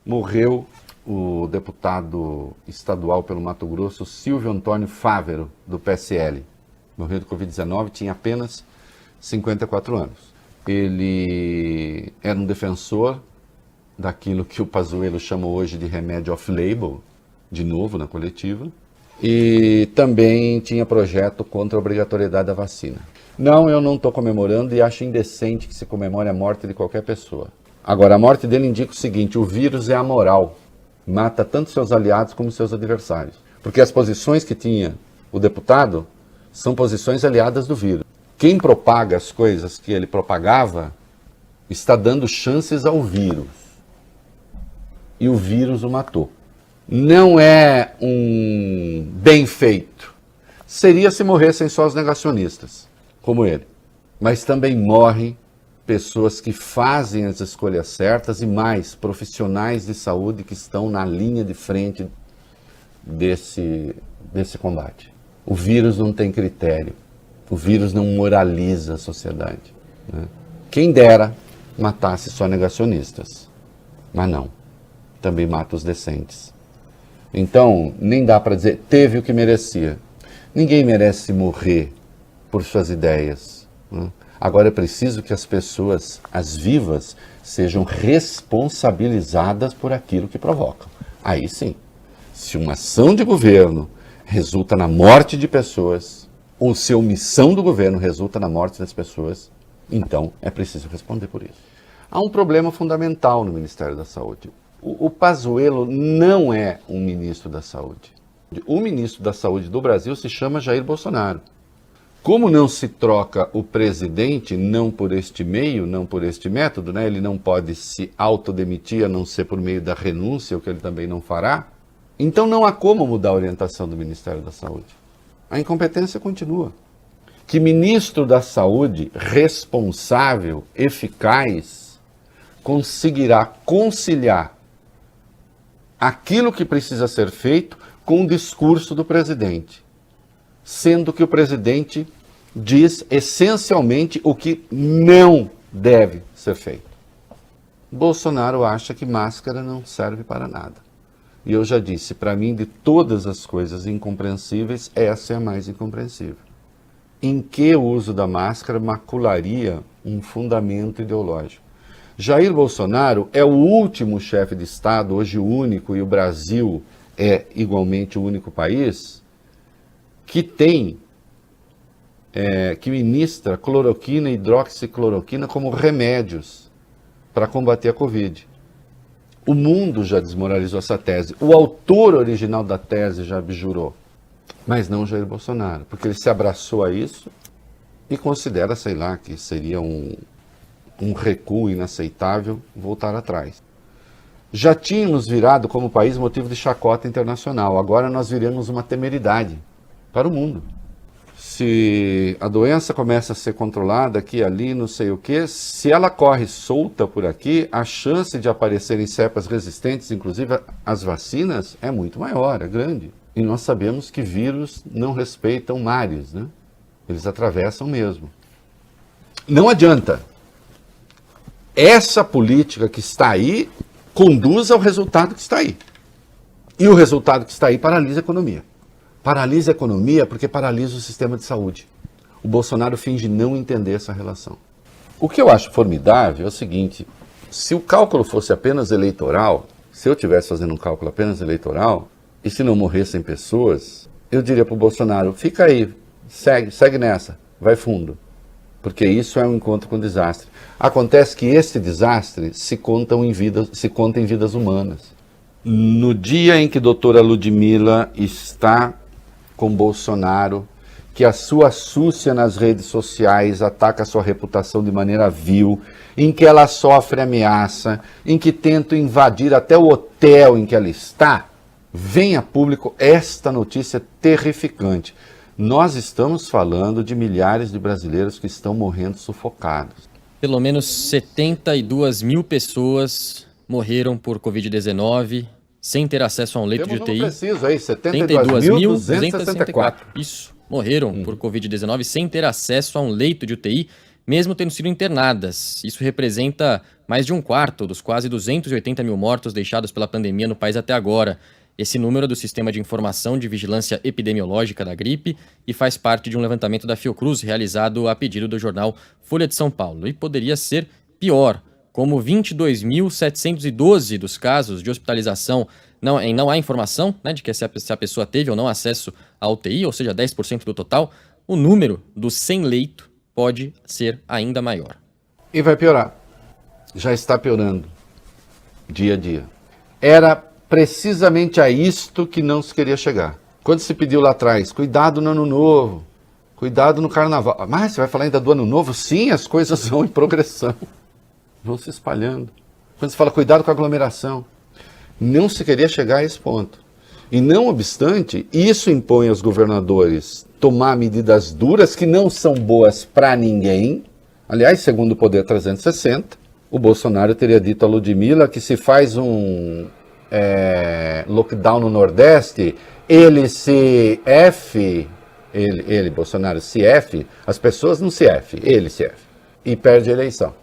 morreu o deputado estadual pelo Mato Grosso, Silvio Antônio Fávero, do PSL. Morreu de Covid-19, tinha apenas 54 anos. Ele era um defensor daquilo que o Pazuello chama hoje de remédio off-label, de novo na coletiva, e também tinha projeto contra a obrigatoriedade da vacina. Não, eu não estou comemorando e acho indecente que se comemore a morte de qualquer pessoa. Agora, a morte dele indica o seguinte: o vírus é amoral, mata tanto seus aliados como seus adversários. Porque as posições que tinha o deputado são posições aliadas do vírus. Quem propaga as coisas que ele propagava está dando chances ao vírus. E o vírus o matou. Não é um bem feito. Seria se morressem só os negacionistas, como ele. Mas também morrem pessoas que fazem as escolhas certas e mais profissionais de saúde que estão na linha de frente desse combate. O vírus não tem critério. O vírus não moraliza a sociedade, né? Quem dera matasse só negacionistas. Mas não. Também mata os decentes. Então, nem dá para dizer, teve o que merecia. Ninguém merece morrer por suas ideias, né? Agora é preciso que as pessoas, as vivas, sejam responsabilizadas por aquilo que provocam. Aí sim, se uma ação de governo resulta na morte de pessoas, ou se a omissão do governo resulta na morte das pessoas, então é preciso responder por isso. Há um problema fundamental no Ministério da Saúde. O Pazuello não é um ministro da Saúde. O ministro da Saúde do Brasil se chama Jair Bolsonaro. Como não se troca o presidente, não por este meio, não por este método, né? Ele não pode se autodemitir a não ser por meio da renúncia, o que ele também não fará. Então não há como mudar a orientação do Ministério da Saúde. A incompetência continua. Que ministro da Saúde responsável, eficaz, conseguirá conciliar aquilo que precisa ser feito com o discurso do presidente, sendo que o presidente diz essencialmente o que não deve ser feito. Bolsonaro acha que máscara não serve para nada. E eu já disse, para mim, de todas as coisas incompreensíveis, essa é a mais incompreensível. Em que o uso da máscara macularia um fundamento ideológico? Jair Bolsonaro é o último chefe de Estado, hoje o único, e o Brasil é igualmente o único país, que ministra cloroquina e hidroxicloroquina como remédios para combater a Covid. O mundo já desmoralizou essa tese. O autor original da tese já abjurou. Mas não Jair Bolsonaro, porque ele se abraçou a isso e considera, sei lá, que seria um recuo inaceitável voltar atrás. Já tínhamos virado como país motivo de chacota internacional. Agora nós viramos uma temeridade para o mundo. Se a doença começa a ser controlada aqui, ali, não sei o quê, se ela corre solta por aqui, a chance de aparecerem cepas resistentes, inclusive às vacinas, é muito maior, é grande. E nós sabemos que vírus não respeitam mares, né? Eles atravessam mesmo. Não adianta. Essa política que está aí conduz ao resultado que está aí. E o resultado que está aí paralisa a economia. Paralisa a economia porque paralisa o sistema de saúde. O Bolsonaro finge não entender essa relação. O que eu acho formidável é o seguinte: se o cálculo fosse apenas eleitoral, se eu estivesse fazendo um cálculo apenas eleitoral, e se não morressem pessoas, eu diria para o Bolsonaro, fica aí, segue nessa, vai fundo. Porque isso é um encontro com desastre. Acontece que esse desastre se conta em vidas humanas. No dia em que a doutora Ludmilla está com Bolsonaro, que a sua astúcia nas redes sociais ataca a sua reputação de maneira vil, em que ela sofre ameaça, em que tenta invadir até o hotel em que ela está, vem a público esta notícia terrificante. Nós estamos falando de milhares de brasileiros que estão morrendo sufocados. Pelo menos 72 mil pessoas morreram por Covid-19 sem ter acesso a um leito de UTI. Preciso aí, 72.264. Isso, morreram por Covid-19 sem ter acesso a um leito de UTI. mesmo tendo sido internadas. Isso representa mais de um quarto dos quase 280 mil mortos deixados pela pandemia no país até agora. Esse número é do Sistema de Informação de Vigilância Epidemiológica da Gripe e faz parte de um levantamento da Fiocruz realizado a pedido do jornal Folha de São Paulo. E poderia ser pior, como 22.712 dos casos de hospitalização não há informação, né, de que se a pessoa teve ou não acesso à UTI, ou seja, 10% do total, o número dos sem leito pode ser ainda maior. E vai piorar. Já está piorando dia a dia. Era precisamente a isto que não se queria chegar. Quando se pediu lá atrás, cuidado no ano novo, cuidado no carnaval. Mas você vai falar ainda do ano novo? Sim, as coisas vão em progressão, vão se espalhando. Quando se fala cuidado com a aglomeração, não se queria chegar a esse ponto. E não obstante, isso impõe aos governadores tomar medidas duras que não são boas para ninguém. Aliás, segundo o Poder 360, o Bolsonaro teria dito a Ludmilla que se faz um lockdown no Nordeste, Bolsonaro se F, as pessoas não se F, ele se F, e perde a eleição.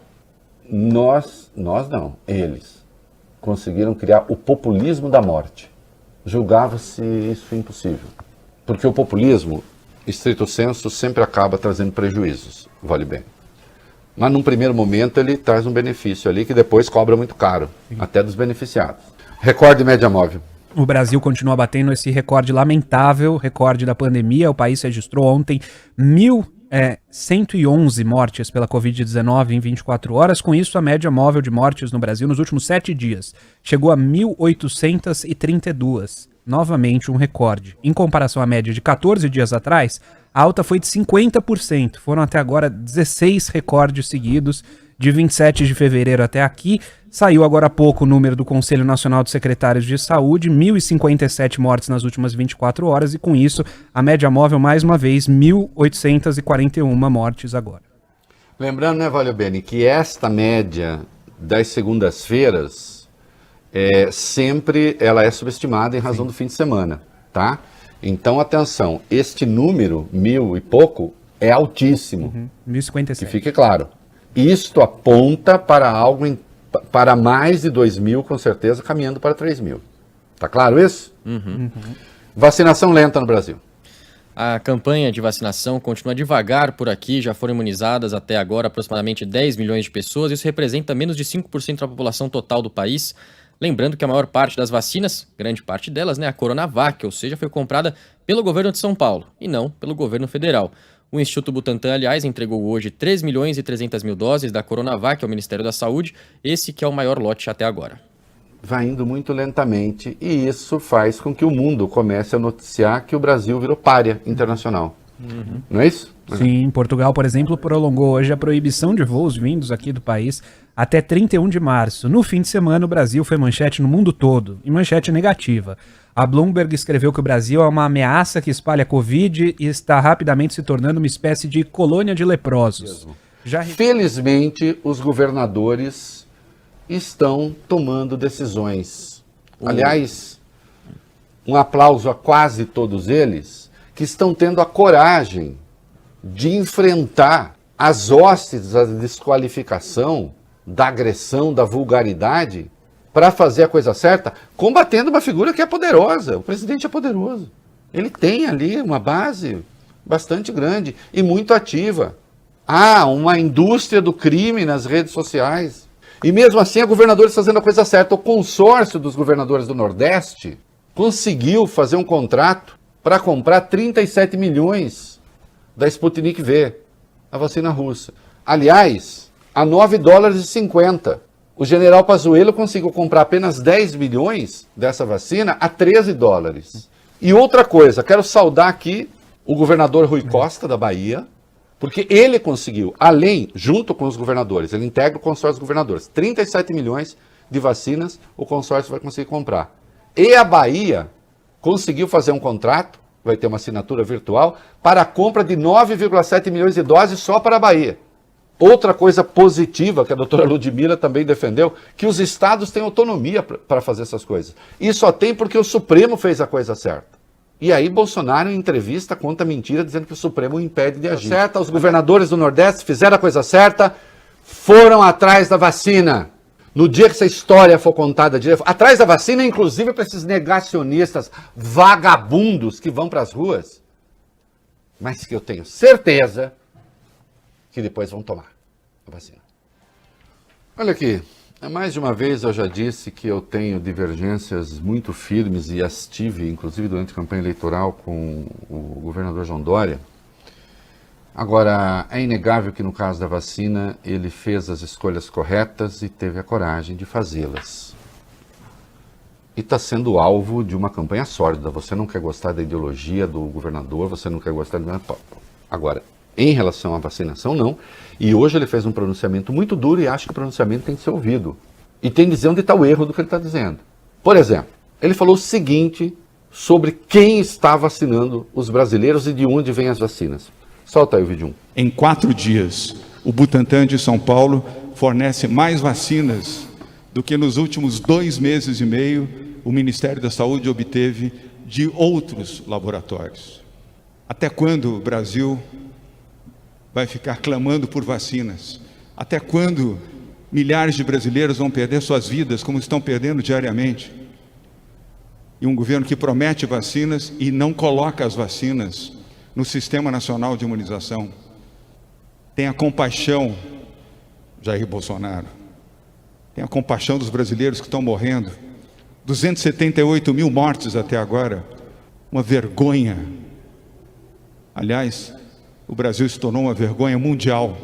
Nós não, eles conseguiram criar o populismo da morte. Julgava-se isso impossível, porque o populismo, estrito sensu, sempre acaba trazendo prejuízos, vale bem. Mas num primeiro momento ele traz um benefício ali que depois cobra muito caro, até dos beneficiados. Recorde média móvel. O Brasil continua batendo esse recorde lamentável, recorde da pandemia. O país registrou ontem 1.111 mortes pela Covid-19 em 24 horas. Com isso, a média móvel de mortes no Brasil nos últimos 7 dias chegou a 1.832. Novamente um recorde. Em comparação à média de 14 dias atrás, a alta foi de 50%. Foram até agora 16 recordes seguidos. De 27 de fevereiro até aqui, saiu agora há pouco o número do Conselho Nacional de Secretários de Saúde, 1.057 mortes nas últimas 24 horas, e com isso, a média móvel, mais uma vez, 1.841 mortes agora. Lembrando, né, Valio Bene, que esta média das segundas-feiras, sempre ela é subestimada em razão do fim de semana, tá? Então, atenção, este número, 1.000 e pouco, é altíssimo. 1.057. Que fique claro. Isto aponta para algo para mais de 2.000, com certeza, caminhando para 3.000. Tá claro isso? Vacinação lenta no Brasil. A campanha de vacinação continua devagar por aqui, já foram imunizadas até agora aproximadamente 10 milhões de pessoas, isso representa menos de 5% da população total do país. Lembrando que a maior parte das vacinas, grande parte delas, né, a Coronavac, ou seja, foi comprada pelo governo de São Paulo e não pelo governo federal. O Instituto Butantan, aliás, entregou hoje 3 milhões e 300 mil doses da Coronavac ao Ministério da Saúde, esse que é o maior lote até agora. Vai indo muito lentamente e isso faz com que o mundo comece a noticiar que o Brasil virou pária internacional. Não é isso? Sim, Portugal, por exemplo, prolongou hoje a proibição de voos vindos aqui do país até 31 de março. No fim de semana, o Brasil foi manchete no mundo todo, e manchete negativa. A Bloomberg escreveu que o Brasil é uma ameaça que espalha Covid e está rapidamente se tornando uma espécie de colônia de leprosos. Felizmente, os governadores estão tomando decisões. Aliás, um aplauso a quase todos eles que estão tendo a coragem de enfrentar as hostes da desqualificação, da agressão, da vulgaridade, para fazer a coisa certa, combatendo uma figura que é poderosa. O presidente é poderoso. Ele tem ali uma base bastante grande e muito ativa. Há uma indústria do crime nas redes sociais. E mesmo assim, a governadora está fazendo a coisa certa. O consórcio dos governadores do Nordeste conseguiu fazer um contrato para comprar 37 milhões da Sputnik V, a vacina russa. Aliás, a $9,50. O general Pazuello conseguiu comprar apenas 10 milhões dessa vacina a $13. E outra coisa, quero saudar aqui o governador Rui Costa, da Bahia, porque ele conseguiu, junto com os governadores, ele integra o consórcio dos governadores, 37 milhões de vacinas o consórcio vai conseguir comprar. E a Bahia conseguiu fazer um contrato, vai ter uma assinatura virtual, para a compra de 9,7 milhões de doses só para a Bahia. Outra coisa positiva que a doutora Ludmilla também defendeu, que os estados têm autonomia para fazer essas coisas. E só tem porque o Supremo fez a coisa certa. E aí Bolsonaro, em entrevista, conta mentira dizendo que o Supremo o impede de agir. Certa, os governadores do Nordeste fizeram a coisa certa, foram atrás da vacina. No dia que essa história for contada, atrás da vacina, inclusive para esses negacionistas vagabundos que vão para as ruas, mas que eu tenho certeza que depois vão tomar a vacina. Olha aqui, mais de uma vez eu já disse que eu tenho divergências muito firmes e as tive, inclusive durante a campanha eleitoral com o governador João Dória. Agora, é inegável que no caso da vacina ele fez as escolhas corretas e teve a coragem de fazê-las. E está sendo alvo de uma campanha sórdida. Você não quer gostar da ideologia do governador, você não quer gostar de... Agora, em relação à vacinação, não. E hoje ele fez um pronunciamento muito duro e acho que o pronunciamento tem que ser ouvido. E tem que dizer onde está o erro do que ele está dizendo. Por exemplo, ele falou o seguinte sobre quem está vacinando os brasileiros e de onde vêm as vacinas. Solta aí o vídeo 1. Em 4 dias, o Butantan de São Paulo fornece mais vacinas do que nos últimos 2 meses e meio o Ministério da Saúde obteve de outros laboratórios. Até quando o Brasil vai ficar clamando por vacinas? Até quando milhares de brasileiros vão perder suas vidas, como estão perdendo diariamente? E um governo que promete vacinas e não coloca as vacinas no Sistema Nacional de Imunização. Tenha compaixão, Jair Bolsonaro. Tenha compaixão dos brasileiros que estão morrendo. 278 mil mortes até agora. Uma vergonha. Aliás, o Brasil se tornou uma vergonha mundial.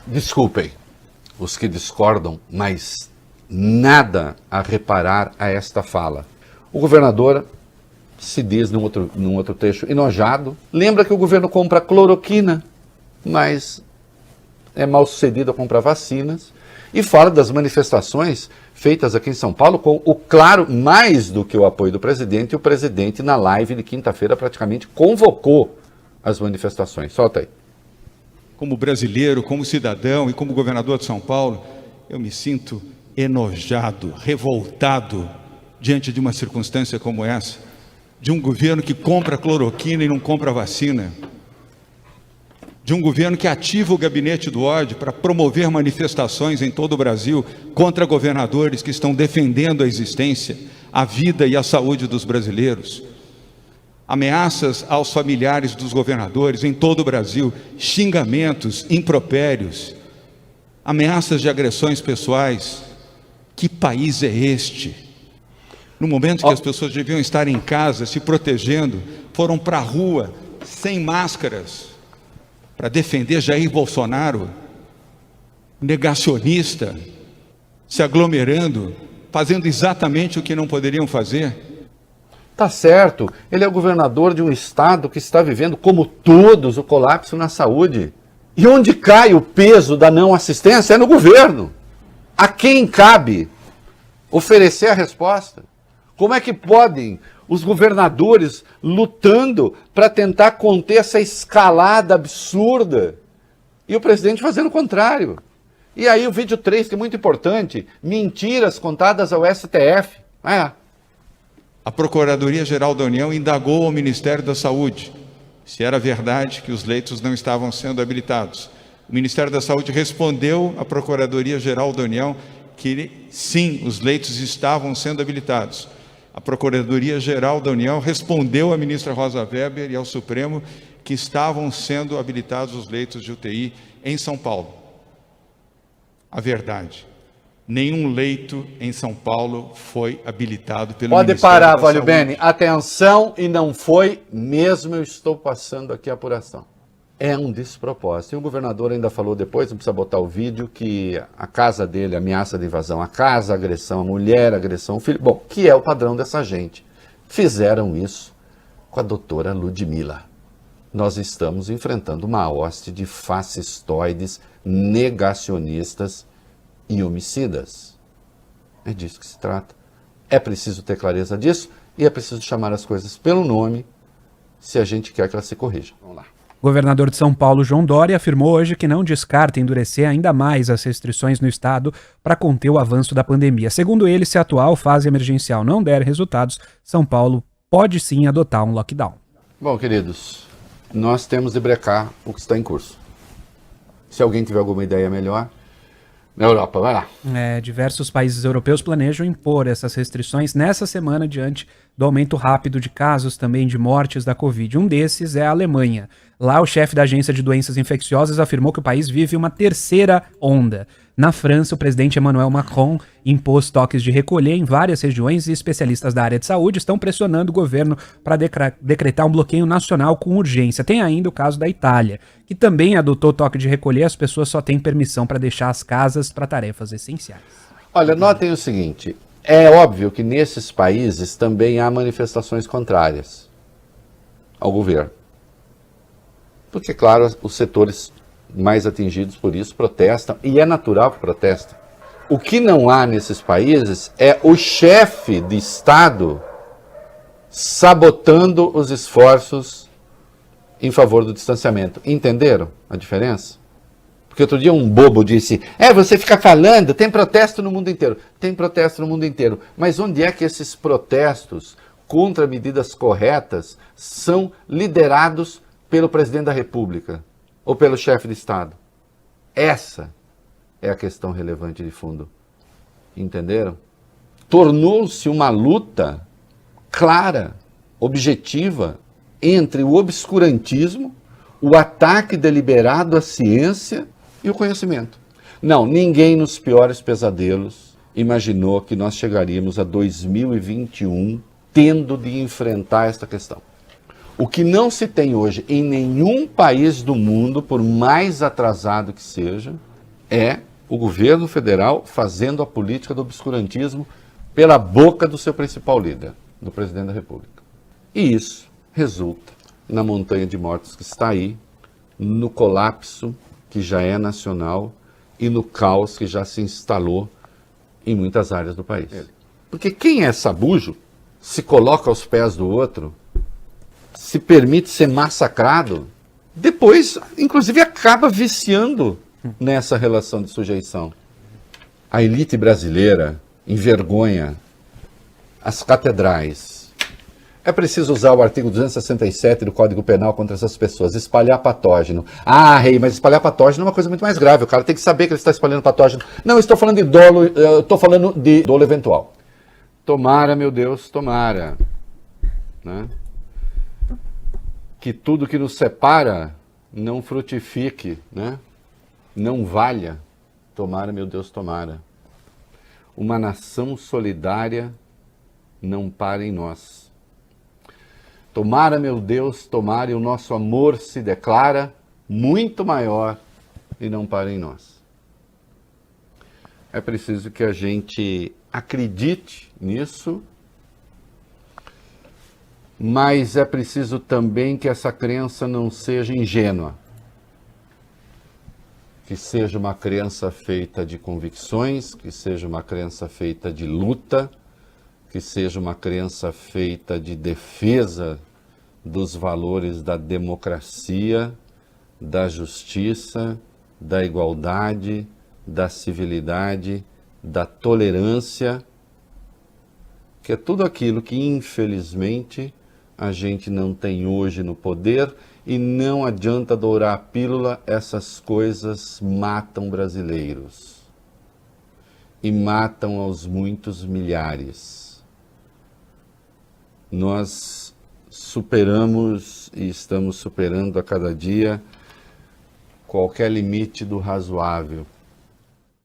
Desculpem os que discordam, mas nada a reparar a esta fala. O governador se diz num outro trecho enojado, lembra que o governo compra cloroquina, mas é mal sucedido a comprar vacinas, e fala das manifestações feitas aqui em São Paulo com o claro, mais do que o apoio do presidente, e o presidente na live de quinta-feira praticamente convocou as manifestações. Solta aí. Como brasileiro, como cidadão e como governador de São Paulo, eu me sinto enojado, revoltado diante de uma circunstância como essa, de um governo que compra cloroquina e não compra vacina, de um governo que ativa o gabinete do ódio para promover manifestações em todo o Brasil contra governadores que estão defendendo a existência, a vida e a saúde dos brasileiros. Ameaças aos familiares dos governadores em todo o Brasil, xingamentos, impropérios, ameaças de agressões pessoais. Que país é este? No momento que as pessoas deviam estar em casa, se protegendo, foram para a rua, sem máscaras, para defender Jair Bolsonaro, negacionista, se aglomerando, fazendo exatamente o que não poderiam fazer. Tá certo, ele é o governador de um estado que está vivendo, como todos, o colapso na saúde. E onde cai o peso da não assistência é no governo. A quem cabe oferecer a resposta? Como é que podem os governadores lutando para tentar conter essa escalada absurda e o presidente fazendo o contrário? E aí o vídeo 3, que é muito importante, mentiras contadas ao STF. A Procuradoria-Geral da União indagou ao Ministério da Saúde se era verdade que os leitos não estavam sendo habilitados. O Ministério da Saúde respondeu à Procuradoria-Geral da União que sim, os leitos estavam sendo habilitados. A Procuradoria-Geral da União respondeu à ministra Rosa Weber e ao Supremo que estavam sendo habilitados os leitos de UTI em São Paulo. A verdade, nenhum leito em São Paulo foi habilitado pelo Ministério da Saúde. Pode parar, Valio Bene. Atenção, e não foi mesmo, eu estou passando aqui a apuração. É um despropósito. E o governador ainda falou depois, não precisa botar o vídeo, que a casa dele, ameaça de invasão, a casa, agressão, a mulher, agressão, o filho. Bom, que é o padrão dessa gente. Fizeram isso com a doutora Ludmilla. Nós estamos enfrentando uma hoste de fascistoides, negacionistas e homicidas. É disso que se trata. É preciso ter clareza disso e é preciso chamar as coisas pelo nome se a gente quer que elas se corrijam. Vamos lá. O governador de São Paulo, João Dória, afirmou hoje que não descarta endurecer ainda mais as restrições no estado para conter o avanço da pandemia. Segundo ele, se a atual fase emergencial não der resultados, São Paulo pode sim adotar um lockdown. Bom, queridos, nós temos de brecar o que está em curso. Se alguém tiver alguma ideia melhor, na Europa, vai lá. Diversos países europeus planejam impor essas restrições nessa semana diante do aumento rápido de casos, também de mortes da Covid. Um desses é a Alemanha. Lá, o chefe da Agência de Doenças Infecciosas afirmou que o país vive uma terceira onda. Na França, o presidente Emmanuel Macron impôs toques de recolher em várias regiões e especialistas da área de saúde estão pressionando o governo para decretar um bloqueio nacional com urgência. Tem ainda o caso da Itália, que também adotou toque de recolher, as pessoas só têm permissão para deixar as casas para tarefas essenciais. Olha, notem o seguinte, é óbvio que nesses países também há manifestações contrárias ao governo. Porque, claro, os setores mais atingidos por isso protestam, e é natural que protestem. O que não há nesses países é o chefe de Estado sabotando os esforços em favor do distanciamento. Entenderam a diferença? Porque outro dia um bobo disse, você fica falando, tem protesto no mundo inteiro. Tem protesto no mundo inteiro. Mas onde é que esses protestos contra medidas corretas são liderados pelo presidente da República ou pelo chefe de Estado? Essa é a questão relevante de fundo. Entenderam? Tornou-se uma luta clara, objetiva, entre o obscurantismo, o ataque deliberado à ciência e o conhecimento. Não, ninguém nos piores pesadelos imaginou que nós chegaríamos a 2021 tendo de enfrentar esta questão. O que não se tem hoje em nenhum país do mundo, por mais atrasado que seja, é o governo federal fazendo a política do obscurantismo pela boca do seu principal líder, do presidente da República. E isso resulta na montanha de mortos que está aí, no colapso que já é nacional e no caos que já se instalou em muitas áreas do país. Porque quem é sabujo se coloca aos pés do outro, se permite ser massacrado, depois, inclusive, acaba viciando nessa relação de sujeição. A elite brasileira envergonha as catedrais. É preciso usar o artigo 267 do Código Penal contra essas pessoas, espalhar patógeno. Rei, mas espalhar patógeno é uma coisa muito mais grave, o cara tem que saber que ele está espalhando patógeno. Não, estou falando de dolo, estou falando de dolo eventual. Tomara, meu Deus, tomara, né? Que tudo que nos separa não frutifique, né? Não valha. Tomara, meu Deus, tomara. Uma nação solidária não para em nós. Tomara, meu Deus, tomara, e o nosso amor se declara muito maior e não para em nós. É preciso que a gente acredite nisso, mas é preciso também que essa crença não seja ingênua. Que seja uma crença feita de convicções, que seja uma crença feita de luta, que seja uma crença feita de defesa dos valores da democracia, da justiça, da igualdade, da civilidade, da tolerância, que é tudo aquilo que, infelizmente, a gente não tem hoje no poder, e não adianta dourar a pílula, essas coisas matam brasileiros e matam aos muitos milhares. Nós superamos e estamos superando a cada dia qualquer limite do razoável.